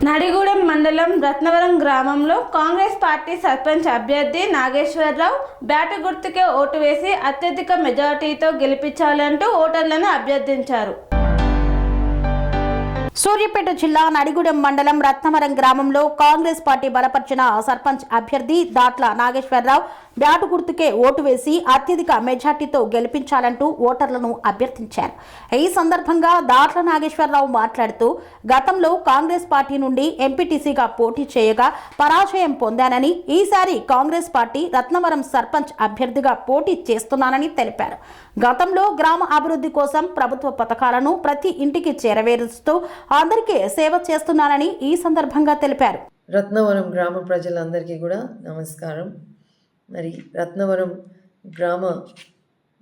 నడిగూడెం మండలం రత్నవరం గ్రామంలో కాంగ్రెస్ పార్టీ సర్పంచ్ అభ్యర్థి నాగేశ్వరరావు బ్యాటు గుర్తుకే ఓటు వేసి అత్యధిక మెజారిటీతో గెలిపించాలంటూ ఓటర్లను అభ్యర్థించారు. సూర్యాపేట జిల్లా నడిగూడెం మండలం రత్నవరం గ్రామంలో కాంగ్రెస్ పార్టీ బలపరిచిన సర్పంచ్ అభ్యర్థి దాట్ల నాగేశ్వరరావు బ్యాటు గుర్తుకే ఓటు వేసి అత్యధిక మెజార్టీతో గెలిపించాలంటూ ఓటర్లను అభ్యర్థించారు. ఈ సందర్భంగా దాట్ల నాగేశ్వరరావు మాట్లాడుతూ గతంలో కాంగ్రెస్ పార్టీ నుండి ఎంపీటీసీగా పోటీ చేయగా పరాజయం పొందానని, ఈసారి కాంగ్రెస్ పార్టీ రత్నవరం సర్పంచ్ అభ్యర్థిగా పోటీ చేస్తున్నానని తెలిపారు. గతంలో గ్రామ అభివృద్ధి కోసం ప్రభుత్వ పథకాలను ప్రతి ఇంటికి చేరవేరుస్తూ అందరికీ సేవ చేస్తున్నానని ఈ సందర్భంగా తెలిపారు. రత్నవరం గ్రామ ప్రజలందరికీ కూడా నమస్కారం. మరి రత్నవరం గ్రామ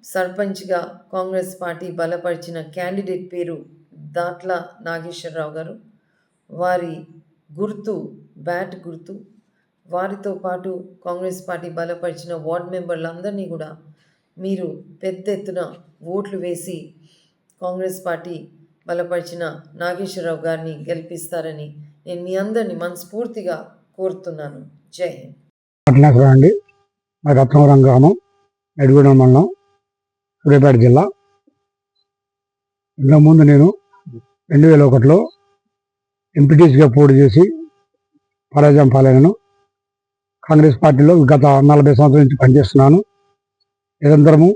సర్పంచ్గా కాంగ్రెస్ పార్టీ బలపరిచిన క్యాండిడేట్ పేరు దాట్ల నాగేశ్వరరావు గారు. వారి గుర్తు బ్యాట్ గుర్తు. వారితో పాటు కాంగ్రెస్ పార్టీ బలపరిచిన వార్డ్ మెంబర్లందరినీ కూడా మీరు పెద్ద ఎత్తున ఓట్లు వేసి కాంగ్రెస్ పార్టీ బలపరిచిన నాగేశ్వరరావు గారిని గెలిపిస్తారని నేను మీ అందరినీ మనస్ఫూర్తిగా కోరుతున్నాను. జై హింద్. అండి, మా రత్నవరం గ్రామం, నడిగూడెం మండలం, సూర్యాపేట జిల్లా. ఇంతకుముందు నేను 2001లో ఎంపీటీసీగా పోటీ చేసి పరాజయం పాలైనను. కాంగ్రెస్ పార్టీలో గత 40 సంవత్సరాల నుంచి పనిచేస్తున్నాను. నిరంతరము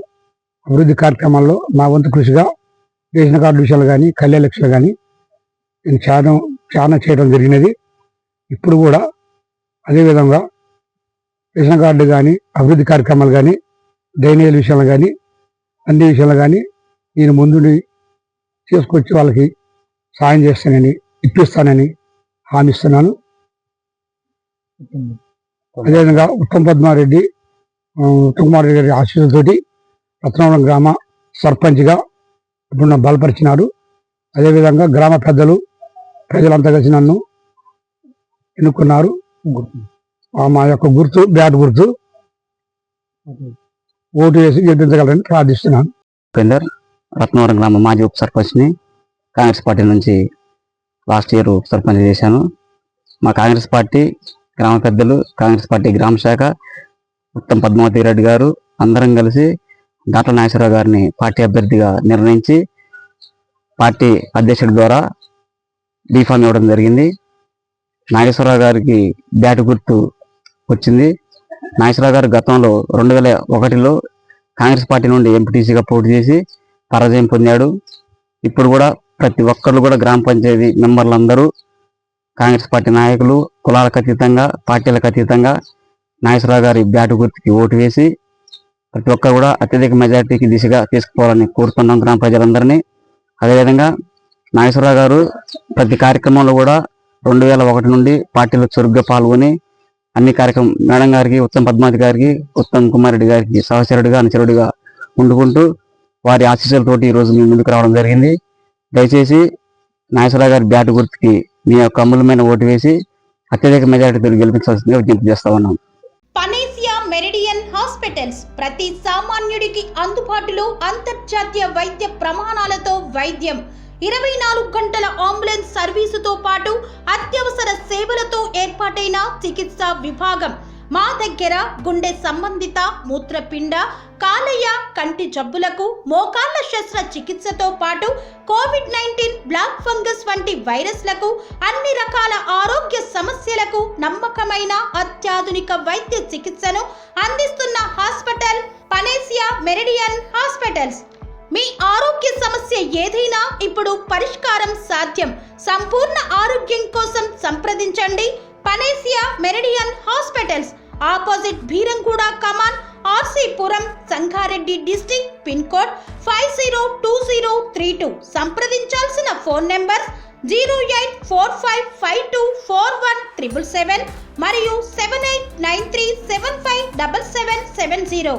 అభివృద్ధి కార్యక్రమాల్లో నా వంతు కృషిగా రేషన్ కార్డు విషయాలు కానీ, కళ్యాణ లక్ష్యాలు కానీ నేను చాలా చేయడం జరిగినది. ఇప్పుడు కూడా అదేవిధంగా రేషన్ కార్డు కానీ, అభివృద్ధి కార్యక్రమాలు కానీ, డ్రైనేజీల విషయాలు కానీ, అన్ని విషయాలు కానీ నేను ముందుండి చేసుకొచ్చి వాళ్ళకి సాయం చేస్తానని, ఇప్పిస్తానని హామీ ఇస్తున్నాను. అదేవిధంగా ఉత్తమ్ కుమార్ రెడ్డి గారి ఆశీస్సులతోటి రత్నవరం గ్రామ సర్పంచ్గా ఇప్పుడు నన్ను బలపరిచినాడు. అదేవిధంగా గ్రామ ప్రజలంతా కలిసి నన్ను ఎన్నుకున్నారు. మా యొక్క గుర్తు బ్యాట్ గుర్తు. ఓటు వేసి గెలిపించగలరని ప్రార్థిస్తున్నాను. ఉపేందర్, రత్నవరం గ్రామ మాజీ ఉప సర్పంచ్ని. కాంగ్రెస్ పార్టీ నుంచి లాస్ట్ ఇయర్ సర్పంచ్ చేశాను. మా కాంగ్రెస్ పార్టీ గ్రామ పెద్దలు, కాంగ్రెస్ పార్టీ గ్రామ శాఖ, ఉత్తమ్ పద్మావతి రెడ్డి గారు అందరం కలిసి దాట్ల నాగేశ్వరరావు గారిని పార్టీ అభ్యర్థిగా నిర్ణయించి పార్టీ అధ్యక్షుడి ద్వారా బీఫామ్ ఇవ్వడం జరిగింది. నాగేశ్వరరావు గారికి బ్యాటు గుర్తు వచ్చింది. నాగేశ్వరరావు గారు గతంలో 2001లో కాంగ్రెస్ పార్టీ నుండి ఎంపీటీసీగా పోటీ చేసి పరాజయం పొందాడు. ఇప్పుడు కూడా ప్రతి ఒక్కరు కూడా గ్రామ పంచాయతీ మెంబర్లందరూ కాంగ్రెస్ పార్టీ నాయకులు కులాలకు అతీతంగా, పార్టీలకు అతీతంగా నాగేశ్వరరావు గారి బ్యాటు గుర్తుకి ఓటు వేసి ప్రతి ఒక్కరు కూడా అత్యధిక మెజార్టీకి దిశగా తీసుకుపోవాలని కోరుతున్నాం గ్రామ ప్రజలందరినీ. అదేవిధంగా నాగేశ్వరరావు గారు ప్రతి కార్యక్రమంలో కూడా 2001 నుండి పార్టీలో చురుగ్గా పాల్గొని అన్ని కార్యక్రమం మేడం గారికి, ఉత్తమ్ పద్మావతి గారికి, ఉత్తమ్ కుమార్ రెడ్డి గారికి సహచరుడిగా, అనుచరుడిగా ఉండుకుంటూ వారి ఆశీస్సులతోటి ఈరోజు మీ ముందుకు రావడం జరిగింది. దయచేసి నాగేశ్వరరావు గారి బ్యాటు గుర్తుకి మీ యొక్క అమూల్యమైన ఓటు వేసి అత్యధిక మెజారిటీతో గెలిపించాల్సిందిగా విజ్ఞప్తి చేస్తా ఉన్నాం. పనేసియా మెరిడియన్ హాస్పిటల్స్ ప్రతి సామాన్యుడికి అందుబాటులో అంతర్జాతీయ వైద్య ప్రమాణాలతో వైద్యం, 24 గంటల అంబులెన్స్ సర్వీసుతో పాటు అత్యవసర సేవలతో ఏర్పాటైన చికిత్సా విభాగం. మా దగ్గర గుండె సంబంధిత, మూత్రపిండ, కాలేయ, కంటి జబ్బులకు, మోకాళ్ల శస్త్ర చికిత్సతో పాటు COVID-19, బ్లాక్ ఫంగస్ వంటి వైరస్లకు, అన్ని రకాల ఆరోగ్య సమస్యలకు నమ్మకమైన అత్యాధునిక వైద్య చికిత్సను అందిస్తున్న హాస్పిటల్ పనేసియా మెరిడియన్ హాస్పిటల్స్. మీ ఆరోగ్య సమస్య ఏదైనా ఇప్పుడు పరిష్కారం సాధ్యం. సంపూర్ణ ఆరోగ్యం కోసం సంప్రదించండి panacea meridian hospitals, opposite Bheeramguda Kaman, RCPuram, Sangareddy district, pin code 502032. సంప్రదించాల్సిన ఫోన్ నెంబర్ 0845524177 మరియు 7893757770.